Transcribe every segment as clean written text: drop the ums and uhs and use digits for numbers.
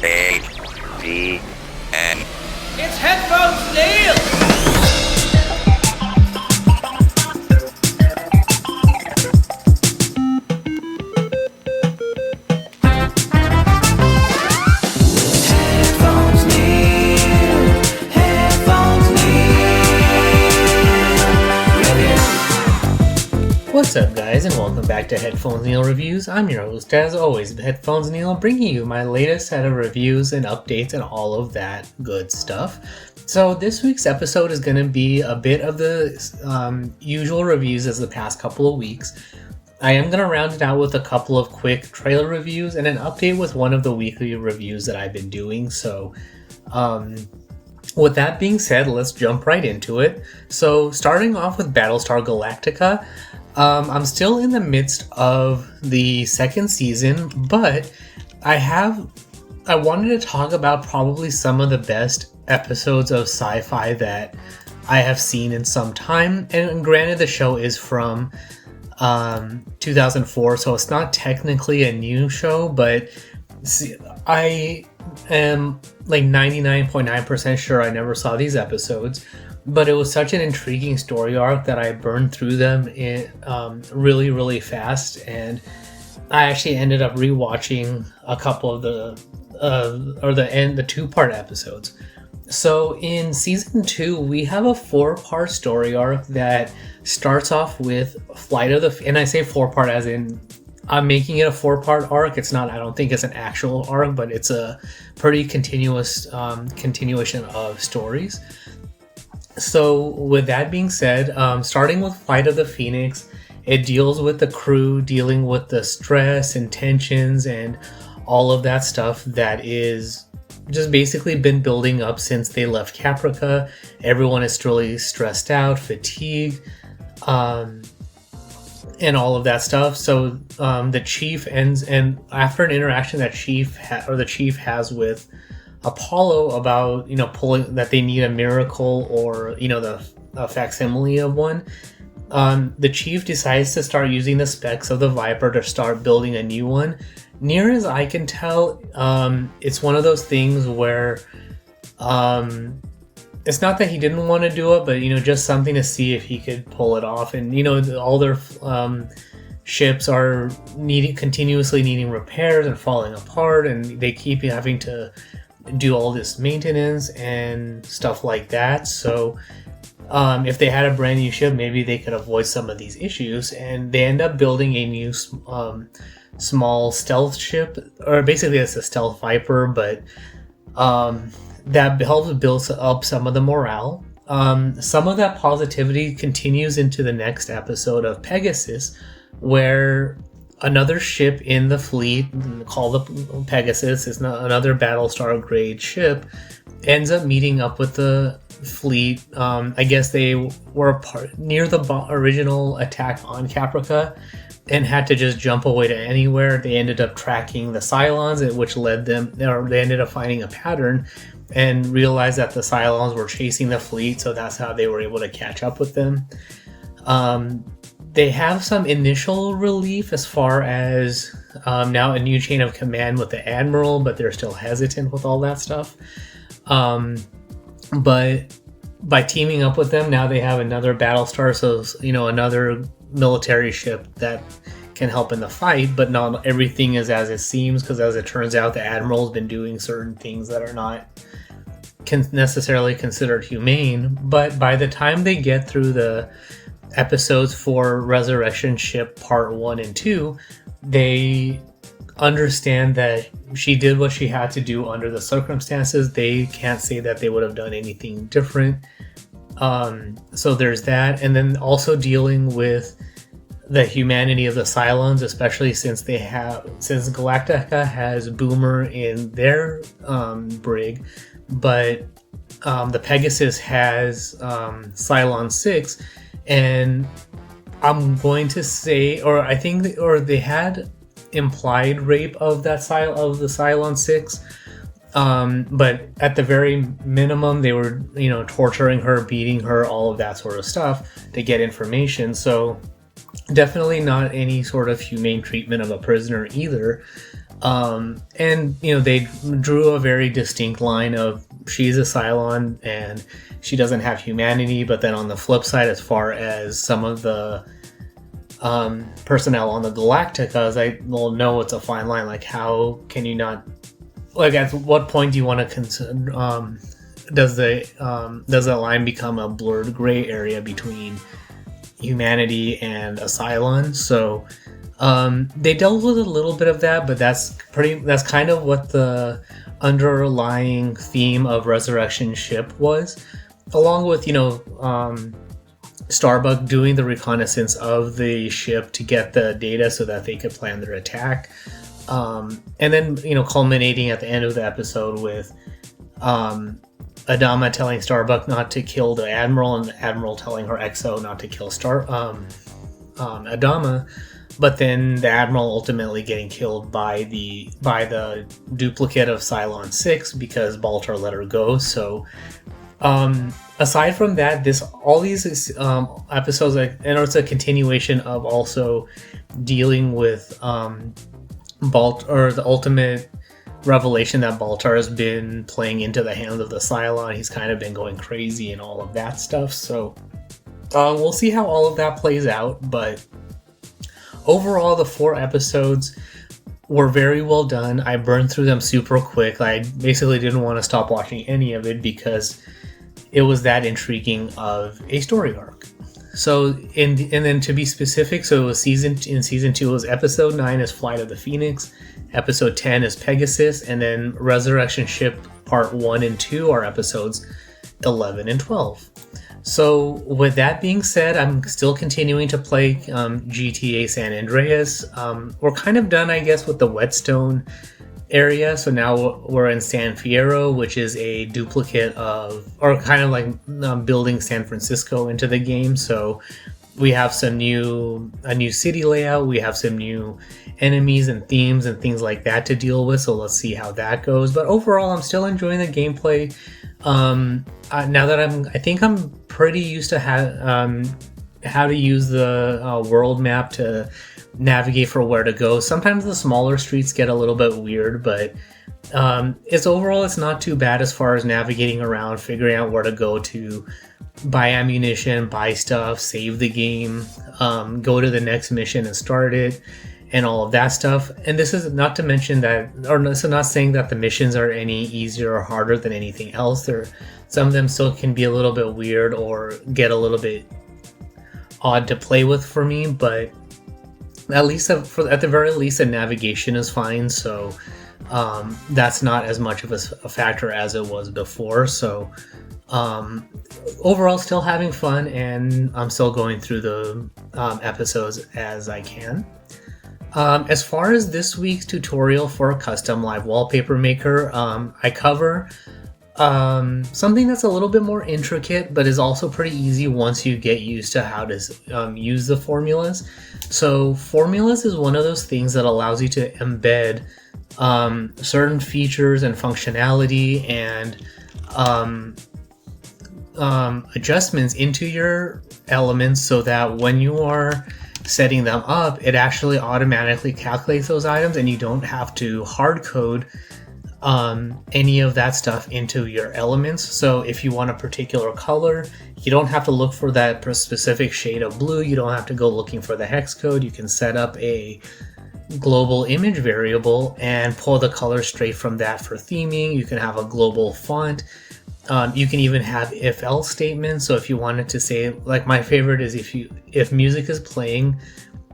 A-D-N. It's HeadphonesNeil! What's up, guys, and welcome back to HeadphonesNeil Reviews. I'm your host, as always, HeadphonesNeil, bringing you my latest set of reviews and updates and all of that good stuff. So this week's episode is going to be a bit of the usual reviews as the past couple of weeks. I am going to round it out with a couple of quick trailer reviews and an update with one of the weekly reviews that I've been doing. So, with that being said, let's jump right into it. So, starting off with Battlestar Galactica, I'm still in the midst of the second season, but I wanted to talk about probably some of the best episodes of sci-fi that I have seen in some time. And granted, the show is from 2004, so it's not technically a new show, but I am like 99.9% sure I never saw these episodes. But it was such an intriguing story arc that I burned through them really, really fast, and I actually ended up rewatching a couple of the two-part episodes. So in season 2, we have a 4-part story arc that starts off with Flight of the, and I say 4-part as in I'm making it a 4-part arc. It's not. I don't think it's an actual arc, but it's a pretty continuous continuation of stories. So with that being said, starting with Flight of the Phoenix, it deals with the crew dealing with the stress and tensions and all of that stuff that is just basically been building up since they left Caprica. Everyone is really stressed out, fatigued, and all of that stuff. So the chief ends, and after an interaction that the chief has with Apollo about, pulling that they need a miracle or, the facsimile of one, the chief decides to start using the specs of the Viper to start building a new one. Near as I can tell, it's one of those things where it's not that he didn't want to do it, but, just something to see if he could pull it off. And, all their ships are continuously needing repairs and falling apart, and they keep having to do all this maintenance and stuff like that. So if they had a brand new ship, maybe they could avoid some of these issues, and they end up building a new small stealth ship, or basically it's a stealth Viper, but that helps build up some of the morale. Some of that positivity continues into the next episode of Pegasus, where another ship in the fleet, called the Pegasus, is another Battlestar grade ship, ends up meeting up with the fleet. I guess they were near the original attack on Caprica and had to just jump away to anywhere. They ended up tracking the Cylons, which led them, or they ended up finding a pattern and realized that the Cylons were chasing the fleet, so that's how they were able to catch up with them. They have some initial relief as far as now a new chain of command with the Admiral, but they're still hesitant with all that stuff. But by teaming up with them, now they have another Battlestar, so another military ship that can help in the fight, but not everything is as it seems, because as it turns out, the Admiral's been doing certain things that are not necessarily considered humane. But by the time they get through the episodes for Resurrection Ship Part 1 and 2, they understand that she did what she had to do under the circumstances. They can't say that they would have done anything different. So there's that. And then also dealing with the humanity of the Cylons, especially since Galactica has Boomer in their brig, but the Pegasus has Cylon 6. And I'm going to say, they had implied rape of the Cylon 6, but at the very minimum, they were, torturing her, beating her, all of that sort of stuff to get information. So definitely not any sort of humane treatment of a prisoner either. And they drew a very distinct line of she's a Cylon and she doesn't have humanity, but then on the flip side, as far as some of the personnel on the Galactica, no, it's a fine line. Like, how can you not, like, at what point do you want to consider, does that line become a blurred gray area between humanity and a Cylon? So they dealt with a little bit of that, but that's kind of what the underlying theme of Resurrection Ship was, along with Starbuck doing the reconnaissance of the ship to get the data so that they could plan their attack, and then culminating at the end of the episode with Adama telling Starbuck not to kill the Admiral, and the Admiral telling her XO not to kill Adama, but then the Admiral ultimately getting killed by the duplicate of Cylon 6 because Baltar let her go. So aside from that, all these episodes, and it's a continuation of also dealing with the ultimate revelation that Baltar has been playing into the hands of the Cylon. He's kind of been going crazy and all of that stuff. So we'll see how all of that plays out. But overall, the 4 episodes were very well done. I burned through them super quick. I basically didn't want to stop watching any of it because it was that intriguing of a story arc. So, and then to be specific, so it was season 2 was episode 9 is Flight of the Phoenix, episode 10 is Pegasus, and then Resurrection Ship part 1 and 2 are episodes 11 and 12. So with that being said, I'm still continuing to play GTA San Andreas. We're kind of done, I guess, with the Whetstone area. So now we're in San Fierro, which is a duplicate of, or kind of like building San Francisco into the game. So we have a new city layout. We have some new enemies and themes and things like that to deal with. So let's see how that goes. But overall, I'm still enjoying the gameplay. Now that I think I'm pretty used to how to use the world map to navigate for where to go. Sometimes the smaller streets get a little bit weird, but it's not too bad as far as navigating around, figuring out where to go to buy ammunition, buy stuff, save the game, go to the next mission and start it, and all of that stuff. And this is not to mention that, or this is not saying that the missions are any easier or harder than anything else. Some of them still can be a little bit weird or get a little bit odd to play with for me, but at the very least, the navigation is fine. So that's not as much of a factor as it was before. So overall, still having fun, and I'm still going through the episodes as I can. As far as this week's tutorial for a custom live wallpaper maker, I cover something that's a little bit more intricate, but is also pretty easy once you get used to how to use the formulas. So formulas is one of those things that allows you to embed certain features and functionality and adjustments into your elements so that when you are setting them up, it actually automatically calculates those items and you don't have to hard code any of that stuff into your elements. So if you want a particular color, you don't have to look for that specific shade of blue. You don't have to go looking for the hex code. You can set up a global image variable and pull the color straight from that for theming. You can have a global font. You can even have if-else statements. So if you wanted to say, like my favorite is if music is playing,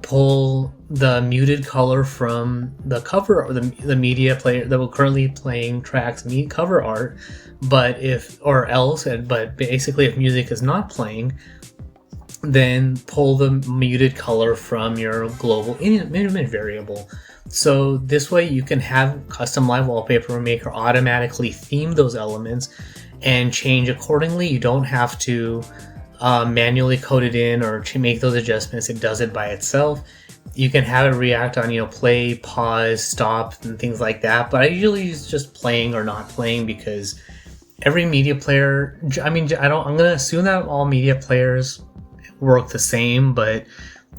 pull the muted color from the cover or the media player that will currently playing tracks cover art, but basically if music is not playing, then pull the muted color from your global image variable. So this way you can have custom live wallpaper maker automatically theme those elements and change accordingly. You don't have to manually code it in or to make those adjustments. It does it by itself. You can have it react on play, pause, stop, and things like that. But I usually use just playing or not playing because every media player, I'm going to assume that all media players work the same, but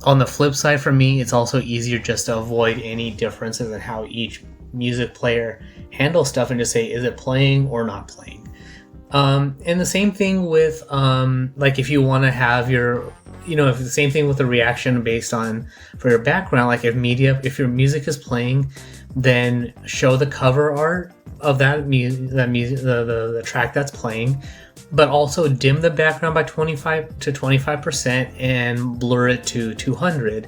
On the flip side, for me, it's also easier just to avoid any differences in how each music player handles stuff and just say, is it playing or not playing? And the same thing with like if you want to have your, if the same thing with the reaction based on for your background, like if your music is playing, then show the cover art of that music, the track that's playing, but also dim the background by 25% and blur it to 200.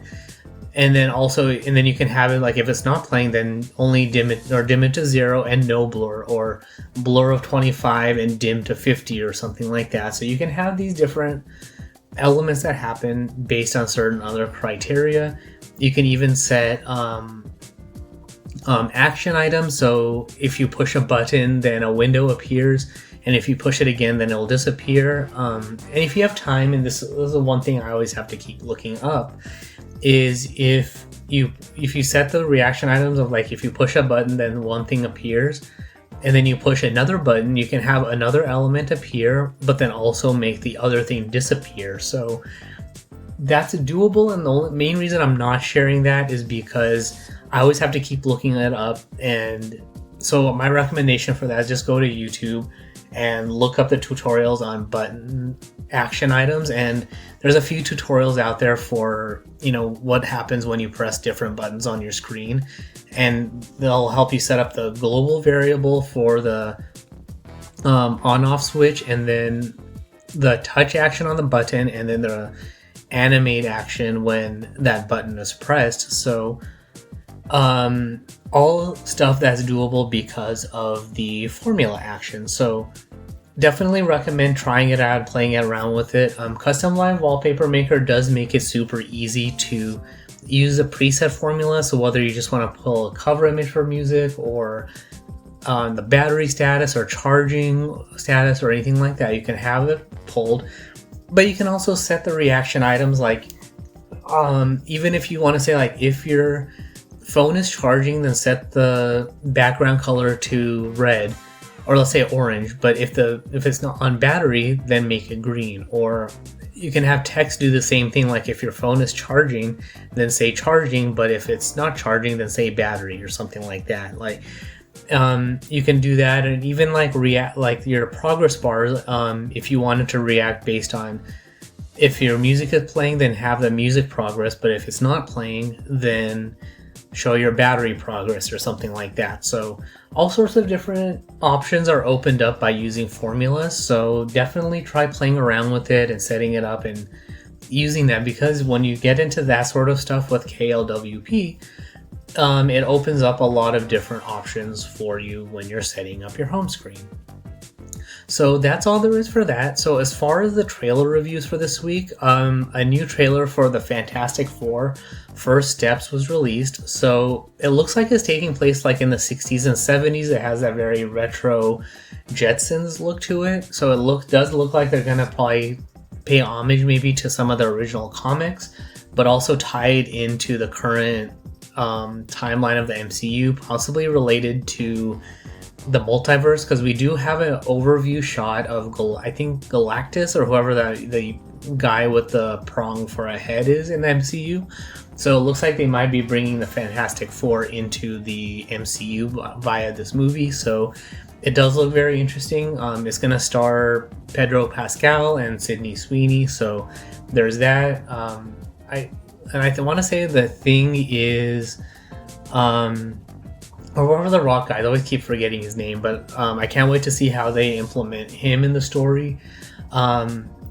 And then you can have it like if it's not playing, then only dim it to 0 and no blur, or blur of 25 and dim to 50 or something like that. So you can have these different elements that happen based on certain other criteria. You can even set action items. So if you push a button, then a window appears, and if you push it again, then it will disappear. And if you have time, and this is the one thing I always have to keep looking up, is if you set the reaction items of like if you push a button, then one thing appears, and then you push another button, you can have another element appear, but then also make the other thing disappear. So that's doable, and the main reason I'm not sharing that is because I always have to keep looking it up. And so my recommendation for that is just go to YouTube and look up the tutorials on button action items, and there's a few tutorials out there for what happens when you press different buttons on your screen, and they'll help you set up the global variable for the on-off switch, and then the touch action on the button, and then the animate action when that button is pressed. So all stuff that's doable because of the formula action. So definitely recommend trying it out, playing it around with it. Custom Live Wallpaper Maker does make it super easy to use a preset formula. So whether you just want to pull a cover image for music, or the battery status or charging status or anything like that, you can have it pulled. But you can also set the reaction items, like even if you want to say like if your phone is charging, then set the background color to red, or let's say orange. But if it's not on battery, then make it green. Or you can have text do the same thing, like if your phone is charging, then say charging, but if it's not charging, then say battery or something like that. Like you can do that. And even like react, like your progress bars, if you wanted to react based on if your music is playing, then have the music progress, but if it's not playing, then show your battery progress or something like that. So all sorts of different options are opened up by using formulas. So definitely try playing around with it and setting it up and using that, because when you get into that sort of stuff with KLWP, it opens up a lot of different options for you when you're setting up your home screen. So that's all there is for that. So as far as the trailer reviews for this week, a new trailer for the Fantastic Four First Steps was released. So it looks like it's taking place like in the 60s and 70s. It has that very retro Jetsons look to it. So it does look like they're gonna probably pay homage maybe to some of the original comics, but also tie it into the current timeline of the MCU, possibly related to the multiverse, because we do have an overview shot of I think Galactus, or whoever the guy with the prong for a head is in the MCU. So it looks like they might be bringing the Fantastic Four into the MCU via this movie. So it does look very interesting. It's going to star Pedro Pascal and Sydney Sweeney. So there's that. I want to say the thing is, or whatever the Rock guy, I always keep forgetting his name, but I can't wait to see how they implement him in the story,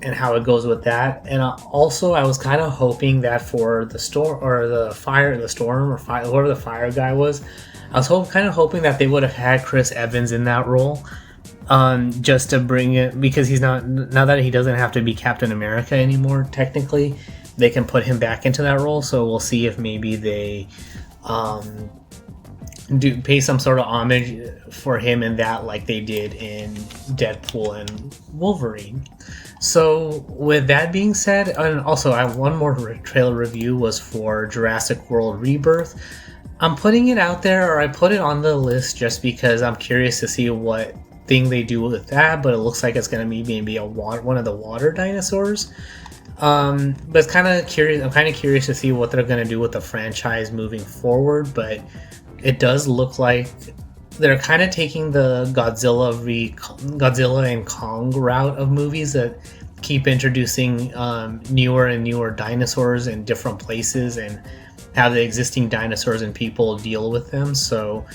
and how it goes with that. And also, I was kind of hoping that for the storm, or whoever the fire guy was, I was kind of hoping that they would have had Chris Evans in that role, just to bring it, because he's not, now that he doesn't have to be Captain America anymore, technically, they can put him back into that role. So we'll see if maybe they do pay some sort of homage for him in that, like they did in Deadpool and Wolverine. So with that being said, and also I have one more trailer review was for Jurassic World Rebirth. I'm putting it out there, or I put it on the list just because I'm curious to see what thing they do with that, but it looks like it's going to be maybe one of the water dinosaurs. But it's kind of curious. I'm kind of curious to see what they're going to do with the franchise moving forward. But it does look like they're kind of taking the Godzilla and Kong route of movies that keep introducing newer and newer dinosaurs in different places and have the existing dinosaurs and people deal with them. So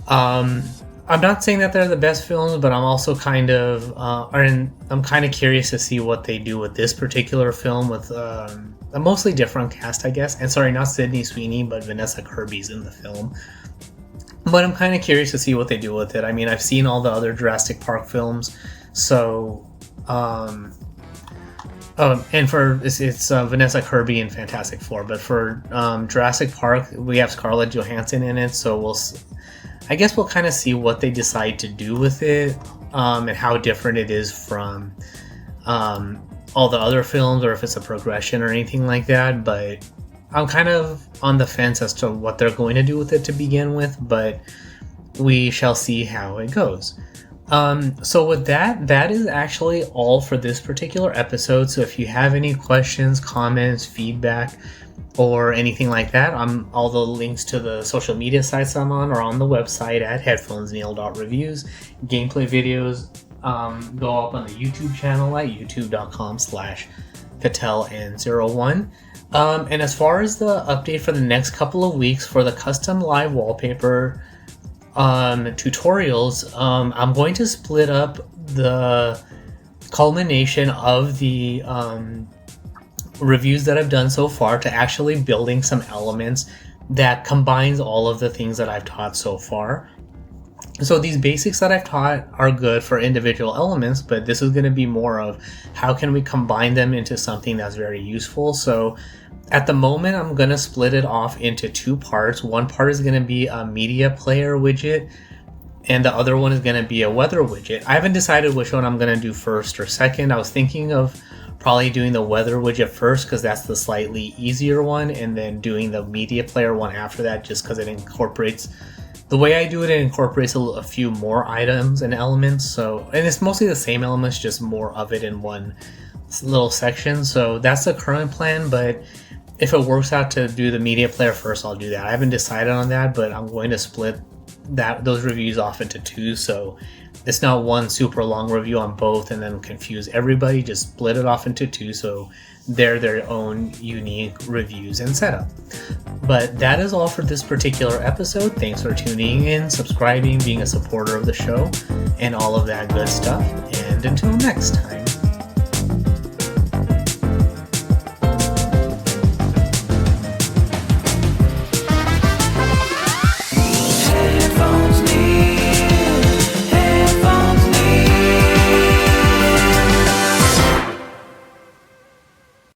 I'm not saying that they're the best films, but I'm also kind of I'm kind of curious to see what they do with this particular film with a mostly different cast, I guess. And sorry, not Sydney Sweeney, but Vanessa Kirby's in the film. But I'm kind of curious to see what they do with it. I mean, I've seen all the other Jurassic Park films, so and for it's Vanessa Kirby in Fantastic Four, but for Jurassic Park, we have Scarlett Johansson in it, so I guess we'll kind of see what they decide to do with it, and how different it is from all the other films, or if it's a progression or anything like that. But I'm kind of on the fence as to what they're going to do with it to begin with, but we shall see how it goes. So with that is actually all for this particular episode. So if you have any questions, comments, feedback, or anything like that, all the links to the social media sites I'm on are on the website at HeadphonesNeil.reviews. Gameplay videos go up on the YouTube channel at youtube.com/KatelN01. And as far as the update for the next couple of weeks for the custom live wallpaper tutorials, I'm going to split up the culmination of the reviews that I've done so far to actually building some elements that combines all of the things that I've taught so far. So these basics that I've taught are good for individual elements, but this is going to be more of how can we combine them into something that's very useful. So at the moment, I'm going to split it off into two parts. One part is going to be a media player widget, and the other one is going to be a weather widget. I haven't decided which one I'm going to do first or second. I was thinking of probably doing the weather widget first because that's the slightly easier one, and then doing the media player one after that just because it incorporates, the way I do it, it incorporates a few more items and elements. So, and it's mostly the same elements, just more of it in one little section. So that's the current plan, but if it works out to do the media player first, I'll do that. I haven't decided on that, but I'm going to split those reviews off into two, so it's not one super long review on both and then confuse everybody. Just split it off into two so they're their own unique reviews and setup. But that is all for this particular episode. Thanks for tuning in, subscribing, being a supporter of the show, and all of that good stuff. And until next time.